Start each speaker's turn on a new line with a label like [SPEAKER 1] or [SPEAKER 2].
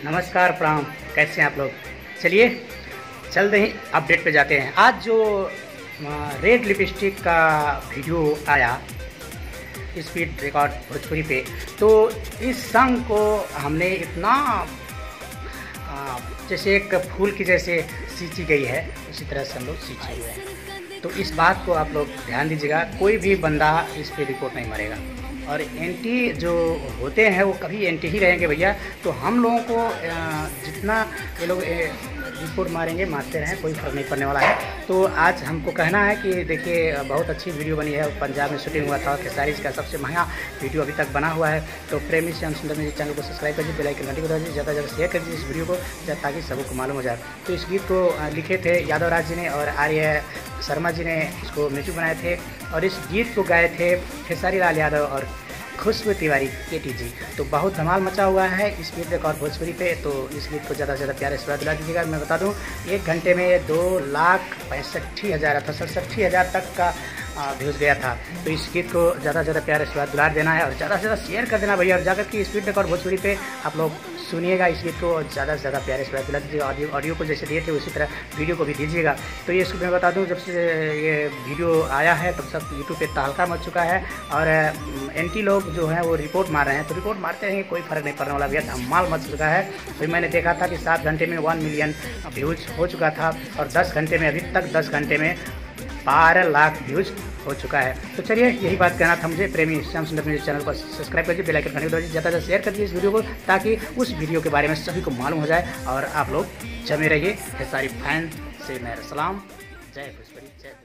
[SPEAKER 1] नमस्कार प्रणाम, कैसे हैं आप लोग। चलिए चलते ही अपडेट पे जाते हैं। आज जो रेड लिपस्टिक का वीडियो आया स्पीड रिकॉर्ड भोजपुरी पे, तो इस सॉन्ग को हमने इतना जैसे एक फूल की जैसे सींची गई है उसी तरह से हम लोग सींचे हुए हैं। तो इस बात को आप लोग ध्यान दीजिएगा, कोई भी बंदा इस पे रिपोर्ट नहीं मरेगा। और एंटी जो होते हैं वो कभी एंटी ही रहेंगे भैया। तो हम लोगों को जितना ये लोग रिपोर्ट मारेंगे मारते रहें, कोई फर्क नहीं पड़ने वाला है। तो आज हमको कहना है कि देखिए बहुत अच्छी वीडियो बनी है, पंजाब में शूटिंग हुआ था, खेसारी का सबसे महंगा वीडियो अभी तक बना हुआ है। तो प्रेमी श्याम सुंदर म्यूजिक चैनल को सब्सक्राइब करिए, बेल आइकन घंटी को दबाइए, ज़्यादा से ज़्यादा शेयर करिए इस वीडियो को ताकि सबको मालूम हो जाए। तो इस गीत को लिखे थे यादव राज जी ने और आर्य शर्मा जी ने इसको म्यूजिक बनाए थे। और इस गीत को गाए थे खेसारी लाल यादव और खुशबू तिवारी केटी जी। तो बहुत धमाल मचा हुआ है स्पीड रिकॉर्ड भोजपुरी पे। तो इस गीत को ज़्यादा से ज़्यादा प्यारे से दिला दीजिएगा। मैं बता दूं 1 घंटे में 2,65,000 था, 67,000 तक का व्यूज़ गया था। तो इस गीत को ज़्यादा से ज़्यादा प्यारे से दुलार देना है और ज़्यादा से ज़्यादा शेयर कर देना भैया। और जाकर के स्पीड रिकॉर्ड भोजपुरी पे आप लोग सुनिएगा इस गीत को और ज़्यादा से ज़्यादा प्यारे से दिला दीजिएगा। ऑडियो को जैसे दिए थे उसी तरह वीडियो को भी दीजिएगा। तो ये मैं बता दूं जब से ये वीडियो आया है तब सब यूट्यूब पे तहलका मच चुका है और एंटी लोग जो हैं वो रिपोर्ट मार रहे हैं। तो रिपोर्ट मारते रहेंगे, कोई फ़र्क नहीं पड़ने वाला भैया, धमाल मच चुका है। फिर मैंने देखा था कि 7 घंटे में 1 मिलियन व्यूज़ हो चुका था और 10 घंटे में अभी तक 10 घंटे में 12 लाख व्यूज़ हो चुका है। तो चलिए यही बात कहना था मुझे। प्रेमी श्याम सुंदर म्यूजिक चैनल को सब्सक्राइब करिए, बेल आइकन घंटी दबाइए, ज़्यादा से शेयर करिए इस वीडियो को ताकि उस वीडियो के बारे में सभी को मालूम हो जाए और आप लोग जमे रहिए। खेसारी फैन से मेरा सलाम। जय भोजपुरी, जय।